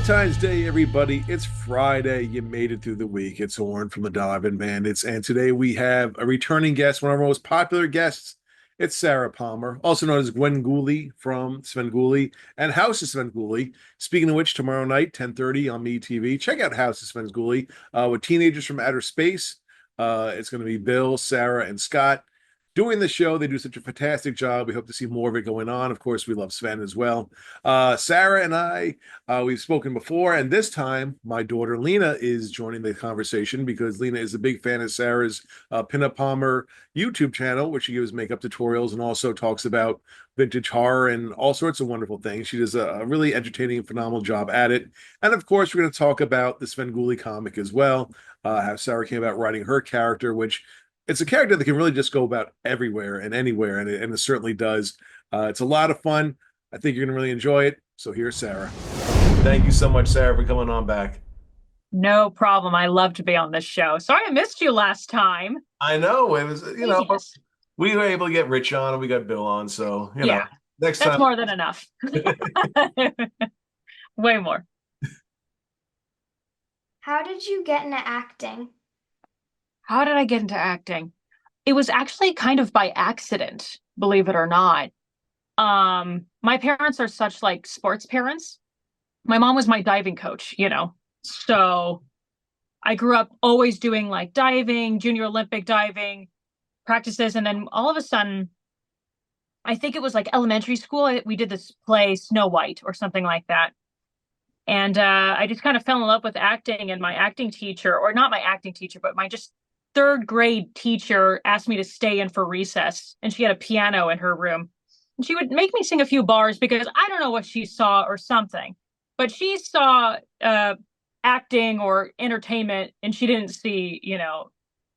Valentine's Day, everybody. It's Friday. You made it through the week. It's Oren from the Dive Bandits. And today we have a returning guest, one of our most popular guests. It's Sarah Palmer, also known as Gwengoolie from Svengoolie and House of Svengoolie. Speaking of which, tomorrow night, 10:30 on MeTV. Check out House of Svengoolie with teenagers from outer space. It's going to be Bill, Sarah, and Scott doing the show. They do such a fantastic job. We hope to see more of it going on. Of course, we love Sven as well. Sarah and I, we've spoken before, and this time my daughter Lena is joining the conversation because Lena is a big fan of Sarah's Pinup Palmer YouTube channel, which she gives makeup tutorials and also talks about vintage horror and all sorts of wonderful things. She does a really entertaining and phenomenal job at it. And of course, we're going to talk about the Svengoolie comic as well, how Sarah came about writing her character, which it's a character that can really just go about everywhere and anywhere, and it certainly does. It's a lot of fun. I think you're going to really enjoy it. So here's Sarah. Thank you so much, Sarah, for coming on back. No problem. I love to be on this show. Sorry I missed you last time. I know it was, Yes. we were able to get Rich on and we got Bill on. So, Yeah, next that's time. more than enough. Way more. How did you get into acting? How did I get into acting? It was actually kind of by accident, believe it or not. My parents are such like sports parents. My mom was my diving coach, So I grew up always doing like diving, junior Olympic diving practices. And then all of a sudden, I think it was like elementary school, we did this play, Snow White or something like that. And I just kind of fell in love with acting, and my acting teacher, or not my acting teacher, but my just third grade teacher asked me to stay in for recess, and she had a piano in her room. And she would make me sing a few bars because I don't know what she saw or something, but she saw acting or entertainment, and she didn't see,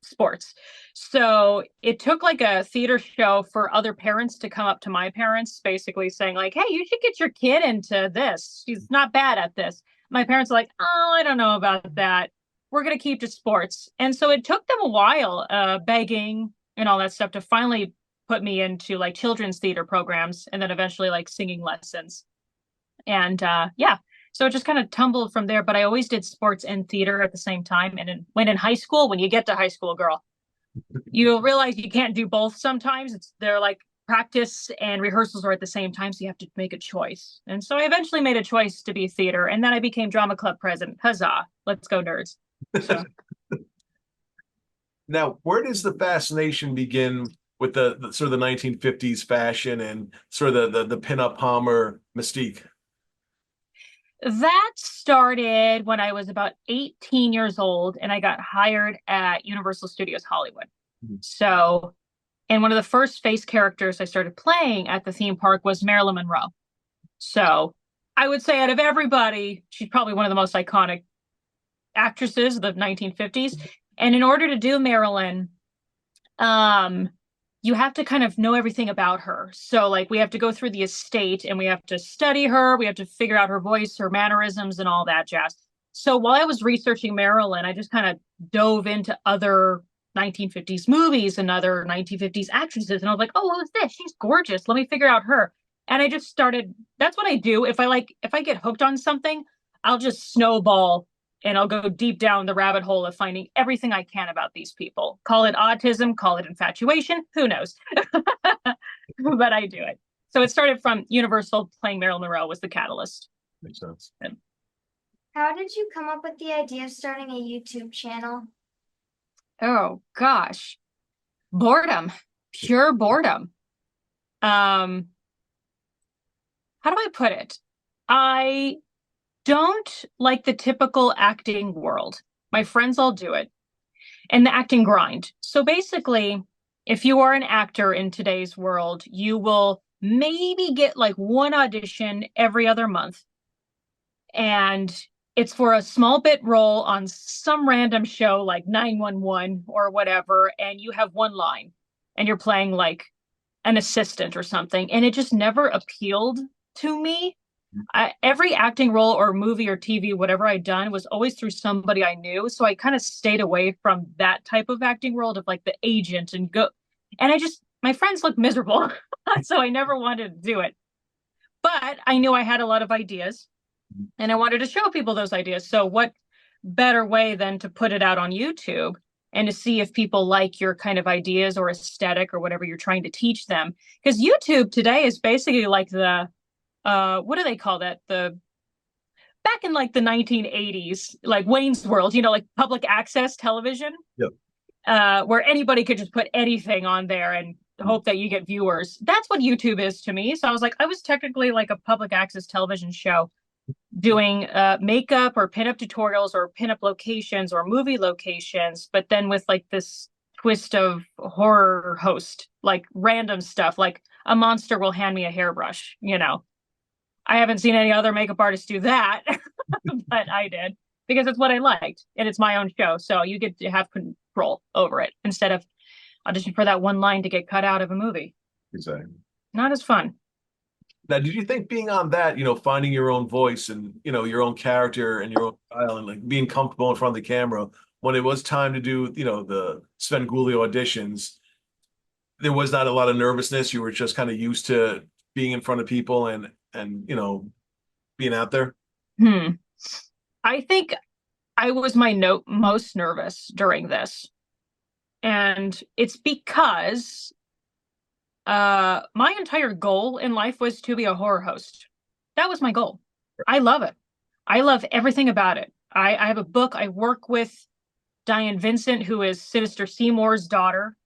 sports. So it took like a theater show for other parents to come up to my parents, basically saying like, hey, you should get your kid into this. She's not bad at this. My parents are like, oh, I don't know about that. We're going to keep to sports. And so it took them a while, begging and all that stuff, to finally put me into like children's theater programs, and then eventually like singing lessons. And so it just kind of tumbled from there. But I always did sports and theater at the same time. And when in high school, when you get to high school, girl, you'll realize you can't do both sometimes. They're like practice and rehearsals are at the same time, so you have to make a choice. And so I eventually made a choice to be theater, and then I became drama club president. Huzzah, let's go nerds. So. Now, where does the fascination begin with the sort of the 1950s fashion and sort of the Pinup Palmer mystique? That started when I was about 18 years old, and I got hired at Universal Studios Hollywood. Mm-hmm. So, and one of the first face characters I started playing at the theme park was Marilyn Monroe. So I would say out of everybody, she's probably one of the most iconic actresses of the 1950s. And in order to do Marilyn, you have to kind of know everything about her. So like we have to go through the estate and we have to study her. We have to figure out her voice, her mannerisms, and all that jazz. So while I was researching Marilyn, I just kind of dove into other 1950s movies and other 1950s actresses. And I was like, oh, who's this? She's gorgeous. Let me figure out her. And I just started, that's what I do. If I get hooked on something, I'll just snowball and I'll go deep down the rabbit hole of finding everything I can about these people. Call it autism, call it infatuation, who knows? But I do it. So it started from Universal. Playing Marilyn Monroe was the catalyst. Makes sense. How did you come up with the idea of starting a YouTube channel? Oh, gosh. Boredom. Pure boredom. How do I put it? I don't like the typical acting world. My friends all do it. And the acting grind. So basically, if you are an actor in today's world, you will maybe get like one audition every other month. And it's for a small bit role on some random show like 911 or whatever. And you have one line and you're playing like an assistant or something. And it just never appealed to me. Every acting role or movie or TV, whatever I'd done, was always through somebody I knew. So I kind of stayed away from that type of acting world of like the agent and go. And my friends looked miserable. So I never wanted to do it. But I knew I had a lot of ideas. And I wanted to show people those ideas. So what better way than to put it out on YouTube and to see if people like your kind of ideas or aesthetic or whatever you're trying to teach them. Because YouTube today is basically like the what do they call that? The back in like the 1980s, like Wayne's World, like public access television, Yep. Where anybody could just put anything on there and hope that you get viewers. That's what YouTube is to me. So I was like, I was technically like a public access television show doing makeup or pinup tutorials or pinup locations or movie locations, but then with like this twist of horror host, like random stuff, like a monster will hand me a hairbrush. I haven't seen any other makeup artists do that, but I did because it's what I liked and it's my own show. So you get to have control over it instead of audition for that one line to get cut out of a movie. Exactly. Not as fun. Now, did you think being on that, finding your own voice and, your own character and your own style and like being comfortable in front of the camera when it was time to do, the Svengoolie auditions, there was not a lot of nervousness. You were just kind of used to being in front of people and being out there. I think I was my most nervous during this. And it's because my entire goal in life was to be a horror host. That was my goal. I love it. I love everything about it. I have a book. I work with Diane Vincent, who is Sinister Seymour's daughter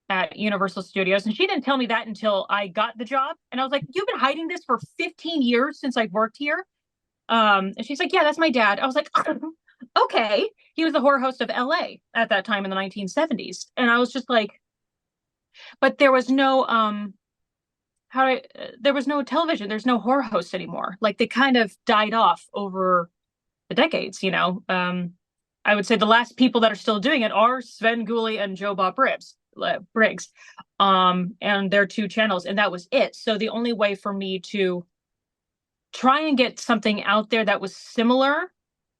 at Universal Studios. And she didn't tell me that until I got the job. And I was like, you've been hiding this for 15 years since I've worked here? And she's like, yeah, that's my dad. I was like, okay. He was the horror host of LA at that time in the 1970s. And I was just like, but there was no there was no television, there's no horror hosts anymore. Like they kind of died off over the decades. I would say the last people that are still doing it are Svengoolie and Joe Bob Briggs, and their two channels, and that was it. So the only way for me to try and get something out there that was similar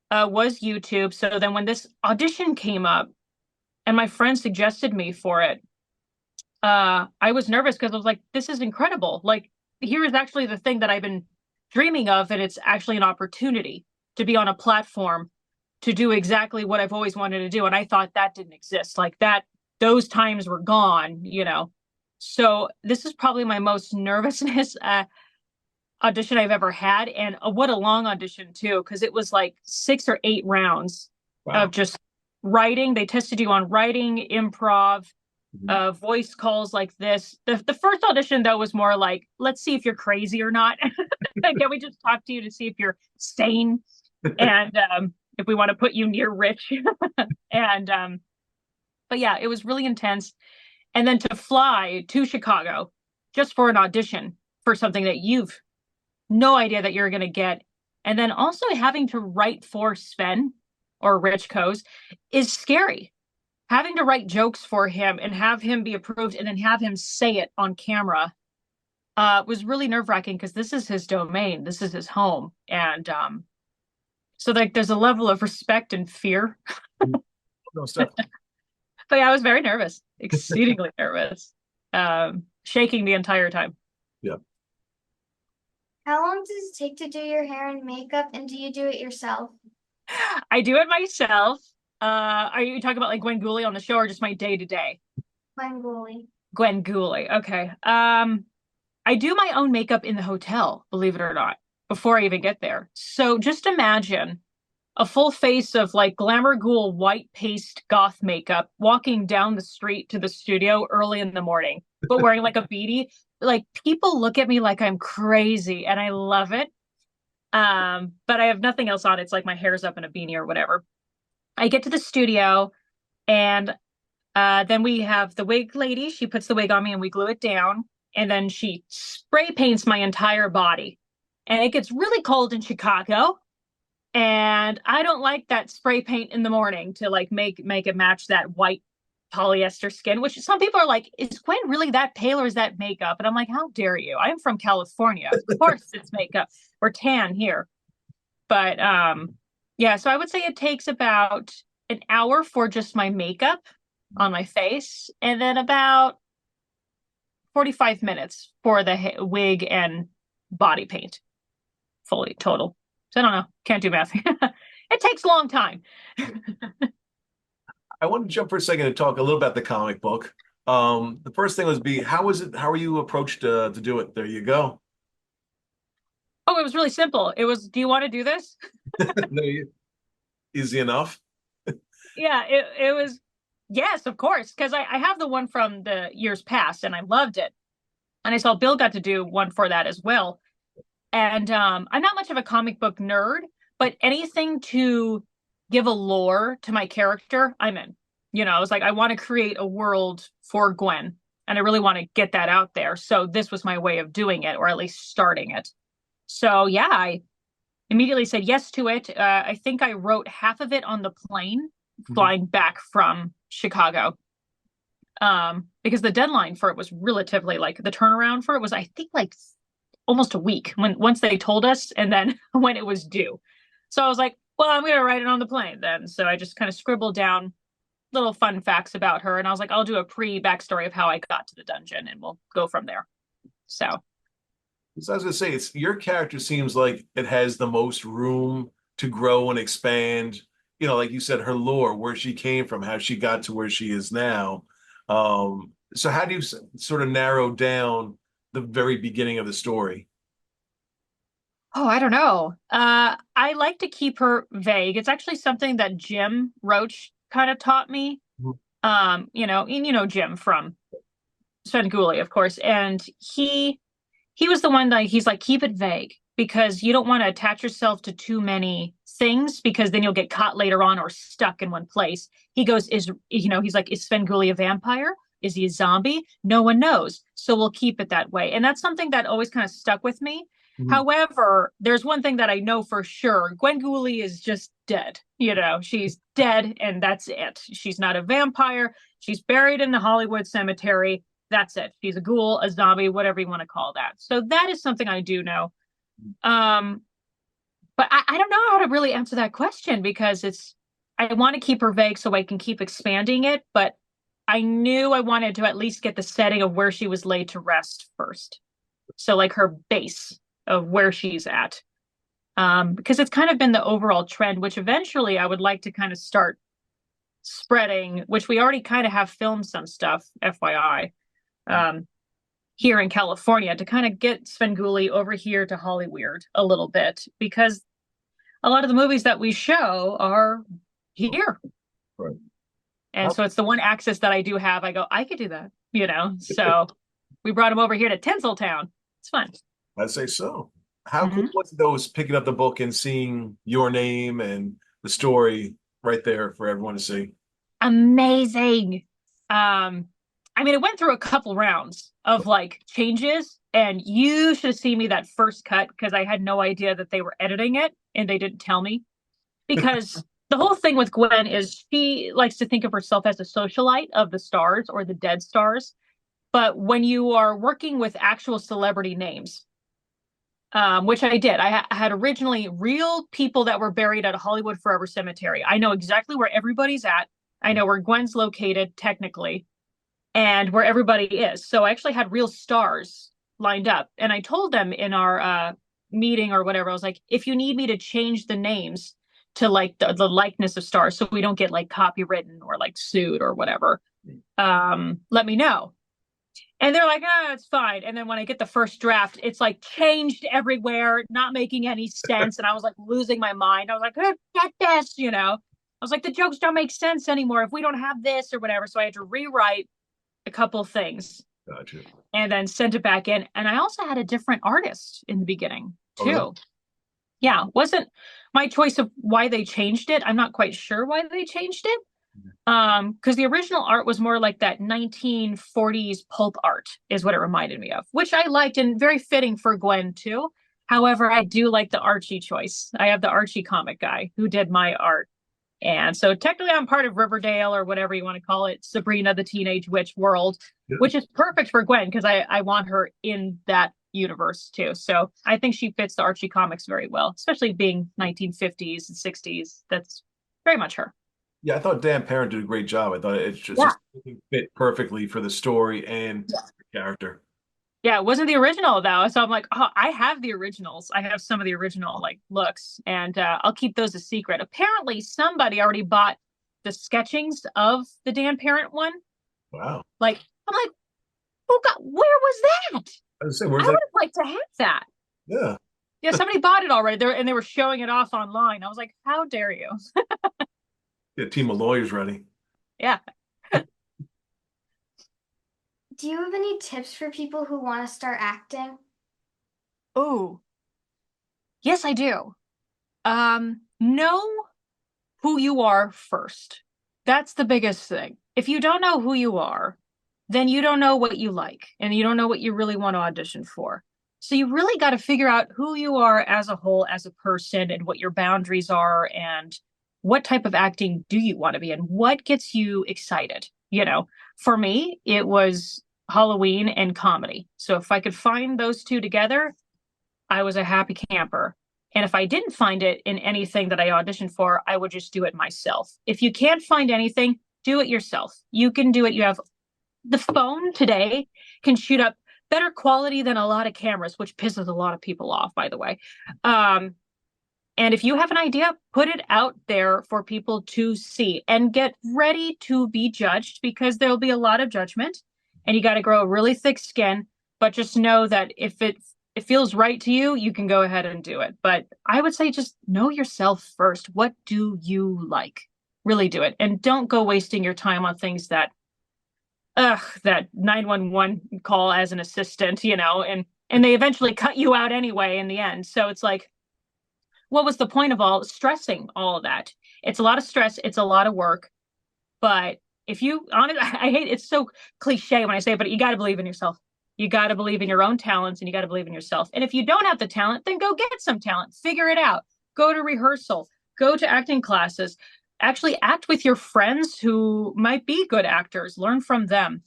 was YouTube. So then when this audition came up and my friend suggested me for it, I was nervous because I was like, this is incredible. Like, here is actually the thing that I've been dreaming of, and it's actually an opportunity to be on a platform to do exactly what I've always wanted to do. And I thought that didn't exist. Like that, those times were gone, So this is probably my most nervousness audition I've ever had. And what a long audition too, because it was like 6 or 8 rounds of just writing. They tested you on writing, improv, voice calls like this. The first audition though was more like, let's see if you're crazy or not. Can we just talk to you to see if you're sane and if we want to put you near Rich. And but yeah, it was really intense. And then to fly to Chicago just for an audition for something that you've no idea that you're going to get, and then also having to write for Sven or Rich Coase is scary. Having to write jokes for him and have him be approved and then have him say it on camera was really nerve-wracking because this is his domain. This is his home. And so like there's a level of respect and fear. No stuff. But yeah, I was very nervous, exceedingly nervous, shaking the entire time. Yeah. How long does it take to do your hair and makeup, and do you do it yourself? I do it myself. Are you talking about like Gwengoolie on the show or just my day-to-day? Gwengoolie. Gwengoolie. Okay. I do my own makeup in the hotel, believe it or not, before I even get there. So just imagine a full face of like glamour ghoul white paste goth makeup walking down the street to the studio early in the morning, but wearing like a beanie. Like people look at me like I'm crazy and I love it. But I have nothing else on. It's like my hair's up in a beanie or whatever. I get to the studio and then we have the wig lady. She puts the wig on me and we glue it down. And then she spray paints my entire body. And it gets really cold in Chicago. And I don't like that spray paint in the morning to like make it match that white polyester skin, which some people are like, is Gwen really that pale or is that makeup? And I'm like, how dare you? I'm from California. Of course it's makeup. We're tan here. But yeah, so I would say it takes about an hour for just my makeup on my face, and then about 45 minutes for the wig and body paint, fully total. So I don't know. Can't do math. It takes a long time. I want to jump for a second and talk a little about the comic book. The first thing was how was it? How were you approached to do it? There you go. Oh, it was really simple. It was, do you want to do this? Easy enough. Yeah, it was, yes, of course, because I have the one from the years past and I loved it. And I saw Bill got to do one for that as well. And I'm not much of a comic book nerd, but anything to give a lore to my character, I'm in. I was like, I want to create a world for Gwen, and I really want to get that out there. So this was my way of doing it, or at least starting it. So yeah, I immediately said yes to it. I think I wrote half of it on the plane flying back from Chicago. Because the deadline for it was relatively like the turnaround for it was, I think, like almost a week once they told us, and then when it was due. So I was like, well, I'm gonna write it on the plane then. So I just kind of scribbled down little fun facts about her, and I was like, I'll do a pre-backstory of how I got to the dungeon, and we'll go from there. So I was gonna say, it's your character seems like it has the most room to grow and expand. Like you said, her lore, where she came from, how she got to where she is now. So how do you sort of narrow down the very beginning of the story? oh, I don't know. I like to keep her vague. It's actually something that Jim Roach kind of taught me. Jim from Svengoolie, of course, and he was the one that he's like, keep it vague because you don't want to attach yourself to too many things because then you'll get caught later on or stuck in one place. He goes, he's like, is Svengoolie a vampire? Is he a zombie? No one knows. So we'll keep it that way. And that's something that always kind of stuck with me. However, there's one thing that I know for sure. Gwengoolie is just dead. She's dead and that's it. She's not a vampire. She's buried in the Hollywood cemetery. That's it. She's a ghoul, a zombie, whatever you want to call that. So that is something I do know. But I don't know how to really answer that question because I want to keep her vague so I can keep expanding it. But I knew I wanted to at least get the setting of where she was laid to rest first. So like her base of where she's at. Because it's kind of been the overall trend, which eventually I would like to kind of start spreading, which we already kind of have filmed some stuff, FYI, here in California to kind of get Svengoolie over here to Hollyweird a little bit, because a lot of the movies that we show are here. Right. And so it's the one access that I do have. I go, I could do that, So we brought him over here to Tinseltown. It's fun. I'd say so. How cool was it, though, picking up the book and seeing your name and the story right there for everyone to see? Amazing. It went through a couple rounds of like changes, and you should have seen me that first cut because I had no idea that they were editing it and they didn't tell me. Because the whole thing with Gwen is she likes to think of herself as a socialite of the stars or the dead stars. But when you are working with actual celebrity names, which I did, I had originally real people that were buried at a Hollywood Forever cemetery. I know exactly where everybody's at. I know where Gwen's located technically and where everybody is. So I actually had real stars lined up. And I told them in our meeting or whatever, I was like, if you need me to change the names to like the likeness of stars so we don't get like copywritten or like sued or whatever, let me know. And they're like, it's fine. And then when I get the first draft, it's like changed everywhere, not making any sense. And I was like losing my mind. I was like, get this, I was like, the jokes don't make sense anymore if we don't have this or whatever. So I had to rewrite a couple things. Gotcha. And then sent it back in. And I also had a different artist in the beginning too. Oh, yeah, wasn't my choice of why they changed it. I'm not quite sure why they changed it. Because the original art was more like that 1940s pulp art is what it reminded me of, which I liked and very fitting for Gwen too. However, I do like the Archie choice. I have the Archie comic guy who did my art. And so technically I'm part of Riverdale or whatever you want to call it, Sabrina the Teenage Witch world, which is perfect for Gwen because I want her in that universe too. So I think she fits the Archie comics very well, especially being 1950s and 60s. That's very much her. Yeah, I thought Dan Parent did a great job. I thought it just fit perfectly for the story and the character. Yeah, it wasn't the original though. So I'm like, oh, I have the originals. I have some of the original like looks, and I'll keep those a secret. Apparently, somebody already bought the sketchings of the Dan Parent one. Wow. Like, I'm like, who got? Where was that? I was say, I where's would that? have liked to have that. Yeah. Yeah, somebody bought it already. There, and they were showing it off online. I was like, how dare you? Get a team of lawyers ready. Yeah. Do you have any tips for people who want to start acting? Oh, yes, I do. Know who you are first. That's the biggest thing. If you don't know who you are, then you don't know what you like and you don't know what you really want to audition for. So you really got to figure out who you are as a whole, as a person, and what your boundaries are, and what type of acting do you want to be in? What gets you excited? For me, it was Halloween and comedy. So if I could find those two together, I was a happy camper. And if I didn't find it in anything that I auditioned for, I would just do it myself. If you can't find anything, do it yourself. You can do it. You have the phone today can shoot up better quality than a lot of cameras, which pisses a lot of people off, by the way. And if you have an idea, put it out there for people to see and get ready to be judged, because there'll be a lot of judgment and you got to grow a really thick skin. But just know that if it feels right to you, you can go ahead and do it. But I would say just know yourself first. What do you like? Really do it. And don't go wasting your time on things that 911 call as an assistant, and they eventually cut you out anyway in the end. So it's like, what was the point of all stressing all of that? It's a lot of stress, it's a lot of work. But if you honestly, I hate it's so cliche when I say it, but you got to believe in yourself. You got to believe in your own talents, and you got to believe in yourself. And if you don't have the talent, then go get some talent, figure it out, go to rehearsal, go to acting classes, actually act with your friends who might be good actors, learn from them.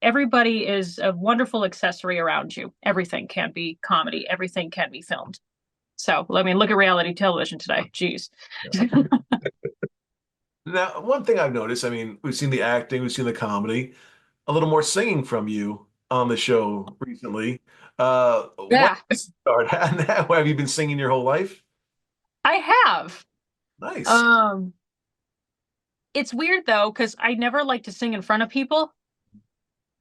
Everybody is a wonderful accessory around you. Everything can be comedy, everything can be filmed. So I mean, look at reality television today. Jeez. Now, one thing I've noticed, I mean, we've seen the acting, we've seen the comedy, a little more singing from you on the show recently. When Yeah, did you start? Have you been singing your whole life? I have. Nice. Um, it's weird though, because I never like to sing in front of people.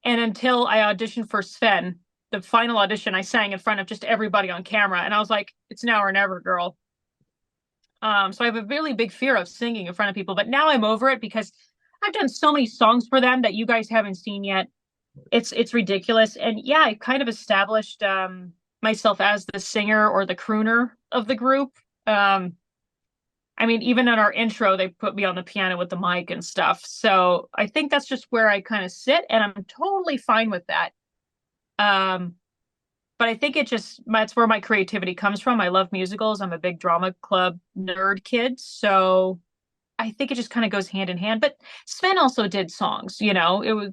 And until I auditioned for Sven, the final audition, I sang in front of just everybody on camera. And I was like, it's now or never, girl. So I have a really big fear of singing in front of people, but now I'm over it because I've done so many songs for them that you guys haven't seen yet. It's ridiculous. And yeah, I kind of established myself as the singer or the crooner of the group. I mean, even in our intro, they put me on the piano with the mic and stuff. So I think that's just where I kind of sit, and I'm totally fine with that. Um, but I think that's where my creativity comes from. I love musicals. I'm a big drama club nerd kid. So I think it just kind of goes hand in hand. But Sven also did songs, it was,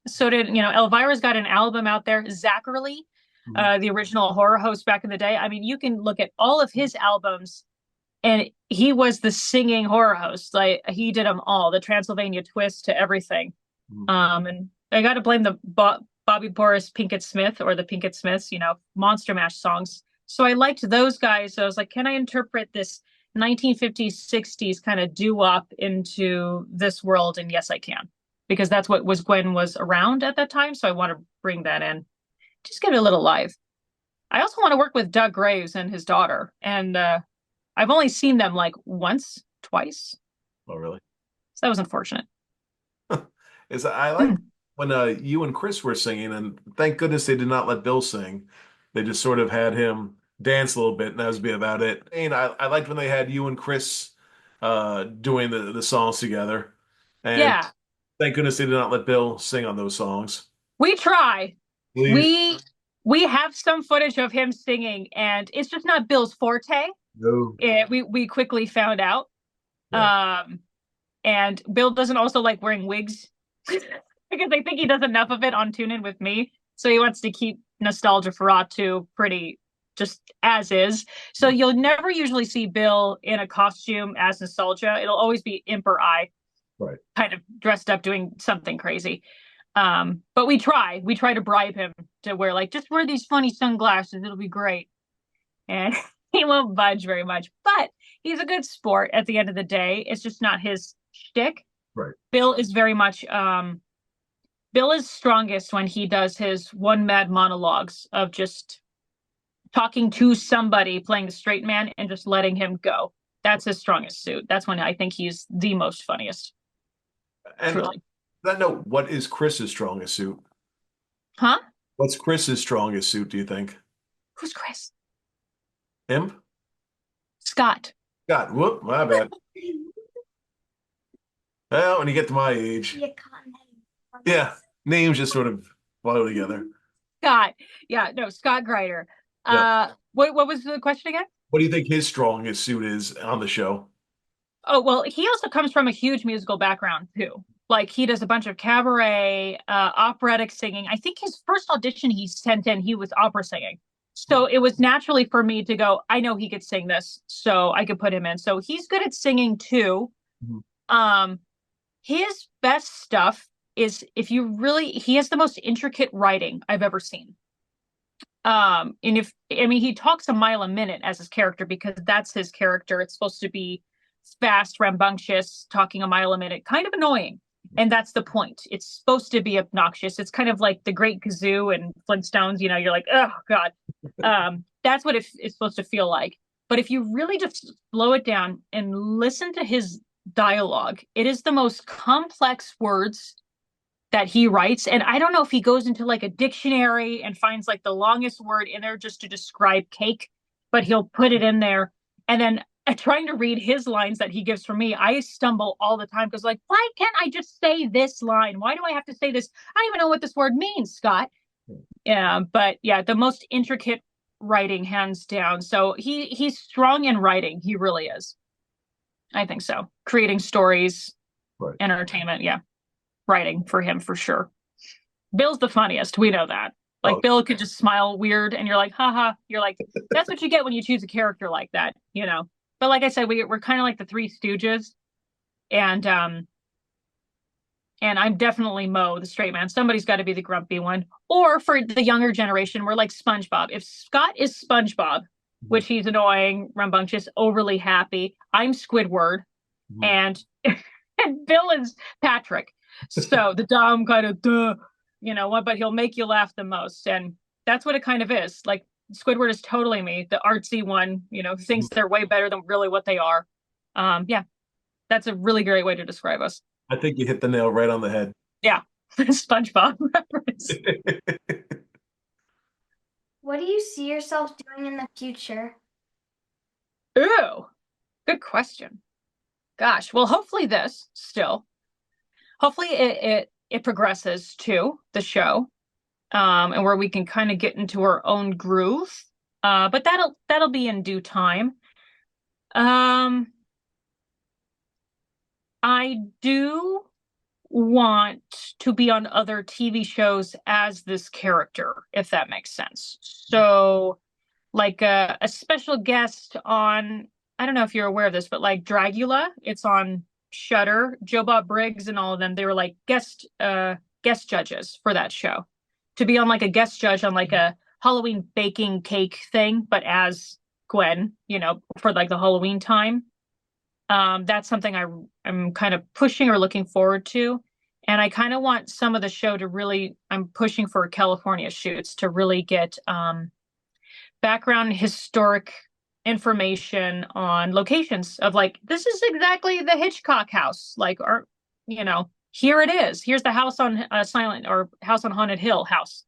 so did, Elvira's got an album out there, Zachary, Mhm. the original horror host back in the day. I mean, you can look at all of his albums, and he was the singing horror host. Like he did them all, the Transylvania twist to everything. Mhm. And I got to blame the Bobby Boris Pinkett Smith, or the Pinkett Smiths, Monster Mash songs. So I liked those guys. So I was like, can I interpret this 1950s, 60s kind of doo-wop into this world? And yes, I can, because that's what Gwen was around at that time. So I want to bring that in, just give it a little live. I also want to work with Doug Graves and his daughter, and I've only seen them like once, twice. Oh, really? So that was unfortunate. Is I like Hmm. when you and Chris were singing, and thank goodness they did not let Bill sing. They just sort of had him dance a little bit, and that was be about it. And I liked when they had you and Chris doing the songs together. And Yeah, thank goodness they did not let Bill sing on those songs. we try. Please. We have some footage of him singing, and it's just not Bill's forte. No. We quickly found out. Yeah. And Bill doesn't also like wearing wigs because I think he does enough of it on Tune In With Me. So he wants to keep Nostalgia for Ratu pretty just as is. So you'll never usually see Bill in a costume as Nostalgia. It'll always be Imp or I, Right. kind of dressed up doing something crazy. But we try to bribe him to wear like just wear these funny sunglasses, it'll be great. And he won't budge very much, but he's a good sport at the end of the day. It's just not his shtick. Right. Bill is very much Bill is strongest when he does his one mad monologues of just talking to somebody, playing the straight man, and just letting him go. That's his strongest suit. That's when I think he's the most funniest. And Truly. that note, what is Chris's strongest suit? Huh? What's Chris's strongest suit, do you think? Who's Chris? Him? Scott. God, whoop, my bad. Well, when you get to my age, You can't yeah, names just sort of flow together. Scott. Yeah, no, Scott Greider. Yeah. What was the question again? What do you think his strongest suit is on the show? Oh, well, he also comes from a huge musical background too. Like he does a bunch of cabaret, operatic singing. I think his first audition he sent in, he was opera singing. So it was naturally for me to go, I know he could sing this, so I could put him in. So he's good at singing too. Mhm. His best stuff is he has the most intricate writing I've ever seen. And he talks a mile a minute as his character because that's his character. It's supposed to be fast, rambunctious, talking a mile a minute, kind of annoying. And that's the point. It's supposed to be obnoxious. It's kind of like the Great Gazoo and Flintstones, you're like, oh God. That's what it's supposed to feel like. But if you really just slow it down and listen to his dialogue, it is the most complex words that he writes. And I don't know if he goes into like a dictionary and finds like the longest word in there just to describe cake, but he'll put it in there. And then trying to read his lines that he gives for me, I stumble all the time because like, why can't I just say this line? Why do I have to say this? I don't even know what this word means, Scott. Yeah, but yeah, the most intricate writing, hands down. So he's strong in writing. He really is. I think so. Creating stories, Right. entertainment. Yeah. Writing for him for sure. Bill's the funniest. We know that. Like Bill could just smile weird and you're like, haha. You're like, that's what you get when you choose a character like that, But like I said, we're kind of like the Three Stooges. And I'm definitely Mo, the straight man. Somebody's got to be the grumpy one. Or for the younger generation, we're like SpongeBob. If Scott is SpongeBob, which he's annoying, rambunctious, overly happy, I'm Squidward. Mhm. And Bill is Patrick. So the dumb kind of but he'll make you laugh the most. And that's what it kind of is. Like Squidward is totally me, the artsy one, who thinks they're way better than really what they are. Yeah, that's a really great way to describe us. I think you hit the nail right on the head. Yeah, SpongeBob reference. What do you see yourself doing in the future? Ooh, good question. Gosh, well, hopefully it progresses to the show, and where we can kind of get into our own groove. But that'll be in due time. I do want to be on other TV shows as this character, if that makes sense. So, like a special guest on, I don't know if you're aware of this, but like Dragula, it's on Shudder. Joe Bob Briggs and all of them, they were like guest judges for that show. To be on like a guest judge on like a Halloween baking cake thing, but as Gwen, for like the Halloween time. That's something I'm kind of pushing or looking forward to. And I kind of want some of the show to really, I'm pushing for California shoots to really get background historic information on locations of like, this is exactly the Hitchcock house. Like, or, here it is. Here's the house on Silent or House on Haunted Hill house,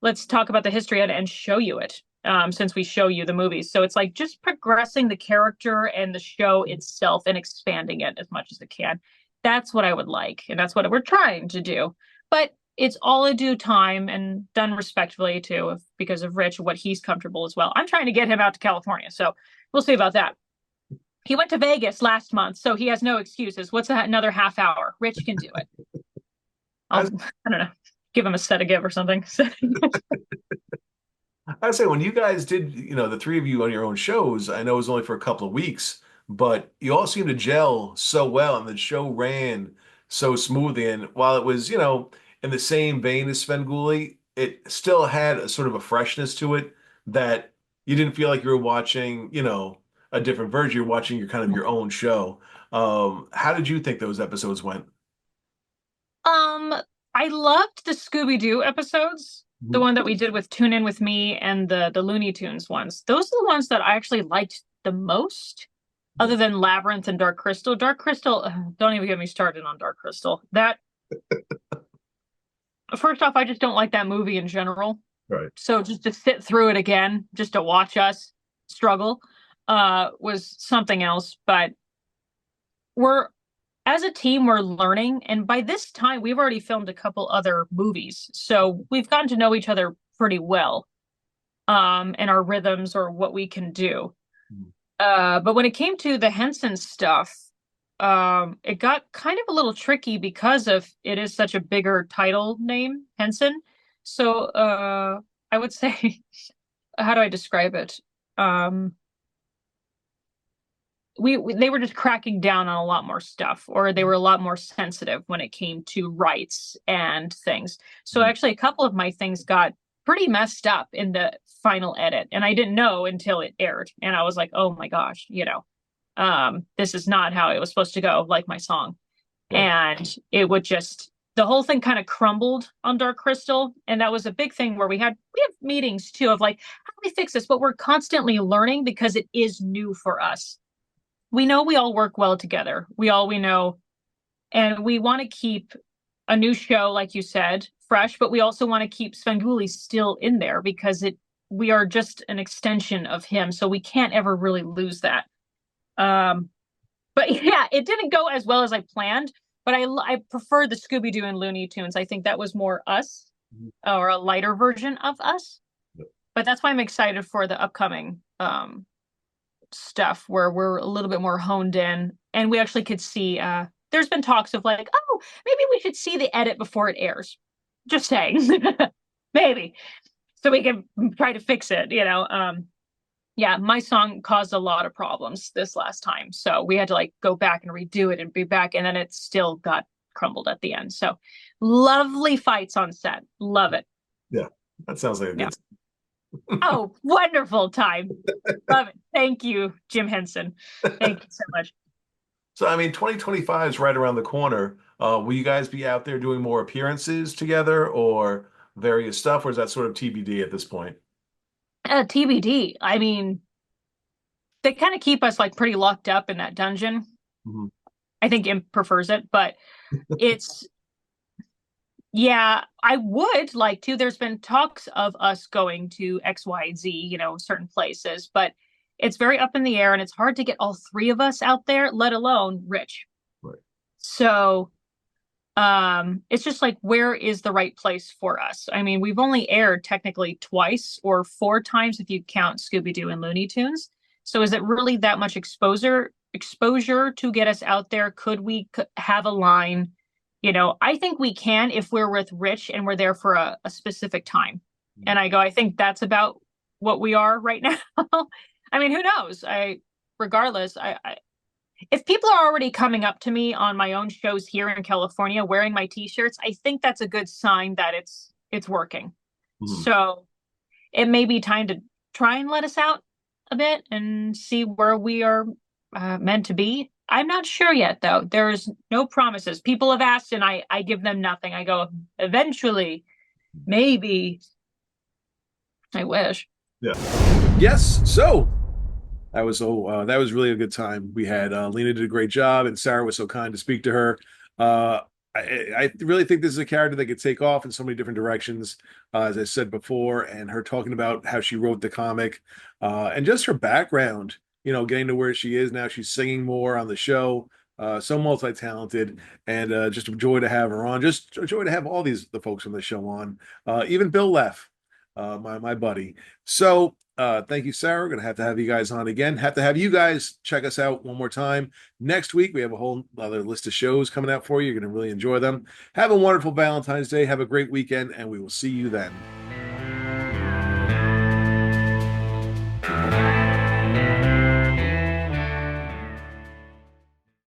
Let's talk about the history and show you it. Since we show you the movies. So it's like just progressing the character and the show itself and expanding it as much as it can. That's what I would like. And that's what we're trying to do. But it's all in due time and done respectfully too, because of Rich, what he's comfortable as well. I'm trying to get him out to California. So we'll see about that. He went to Vegas last month, so he has no excuses. What's another half hour? Rich can do it. I don't know. Give him a set a give or something. I'd say when you guys did, the three of you on your own shows, I know it was only for a couple of weeks, but you all seemed to gel so well and the show ran so smoothly. And while it was, in the same vein as Svengoolie, it still had a sort of a freshness to it that you didn't feel like you were watching, a different version. You're watching your kind of your own show. How did you think those episodes went? Um, I loved the Scooby-Doo episodes, the Mhm. one that we did with Tune In With Me and the Looney Tunes ones. Those are the ones that I actually liked the most, Yeah. other than Labyrinth and Dark Crystal. Dark Crystal, don't even get me started on Dark Crystal. That, first off, I just don't like that movie in general. Right. So just to sit through it again, just to watch us struggle, was something else. But we're as a team, we're learning, and by this time, we've already filmed a couple other movies, so we've gotten to know each other pretty well, and our rhythms or what we can do. Mhm. But when it came to the Henson stuff, it got kind of a little tricky because of it is such a bigger title name, Henson. So, I would say, how do I describe it? Um, they were just cracking down on a lot more stuff, or they were a lot more sensitive when it came to rights and things. So Mhm. actually a couple of my things got pretty messed up in the final edit, and I didn't know until it aired, and I was like, oh my gosh, this is not how it was supposed to go, like my song. Right. And it would just the whole thing kind of crumbled on Dark Crystal, and that was a big thing where we have meetings too of like, how do we fix this? But we're constantly learning because it is new for us. We know we all work well together. We know, and we want to keep a new show, like you said, fresh, but we also want to keep Svengoolie still in there because we are just an extension of him, so we can't ever really lose that. Um, but yeah, it didn't go as well as I planned, but I prefer the Scooby Doo and Looney Tunes. I think that was more us, Mhm. or a lighter version of us. Yep. But that's why I'm excited for the upcoming stuff where we're a little bit more honed in, and we actually could see there's been talks of like, oh, maybe we should see the edit before it airs, just saying. Maybe, so we can try to fix it. Yeah, my song caused a lot of problems this last time, so we had to like go back and redo it and be back, and then it still got crumbled at the end. So lovely fights on set, love it. Yeah, that sounds like a Yeah. good. Oh, wonderful time. Love it. Thank you, Jim Henson. Thank you so much. So, I mean, 2025 is right around the corner. Will you guys be out there doing more appearances together or various stuff, or is that sort of TBD at this point? TBD. I mean, they kind of keep us like pretty locked up in that dungeon. Mhm. I think Imp prefers it, but it's yeah, I would like to. There's been talks of us going to XYZ, certain places, but it's very up in the air and it's hard to get all three of us out there, let alone Rich. Right. So it's just like, where is the right place for us? I mean, we've only aired technically twice or four times if you count Scooby-Doo and Looney Tunes. So is it really that much exposure to get us out there? Could we have a line? I think we can if we're with Rich and we're there for a specific time. And I go, I think that's about what we are right now. I mean, who knows? Regardless, if people are already coming up to me on my own shows here in California wearing my t-shirts, I think that's a good sign that it's working. Mhm. So it may be time to try and let us out a bit and see where we are meant to be. I'm not sure yet, though. There's no promises. People have asked, and I give them nothing. I go, eventually, maybe. I wish. Yeah. Yes. So that was really a good time. We had Lena did a great job, and Sarah was so kind to speak to her. Uh, I really think this is a character that could take off in so many different directions, as I said before. And her talking about how she wrote the comic, and just her background. Getting to where she is now. She's singing more on the show. So multi-talented, and just a joy to have her on. Just a joy to have all the folks on the show on. Even Bill Leff, my buddy. So. Thank you, Sarah. We're gonna have to have you guys on again. Have to have you guys check us out one more time. Next week, we have a whole other list of shows coming out for you. You're gonna really enjoy them. Have a wonderful Valentine's Day. Have a great weekend, and we will see you then.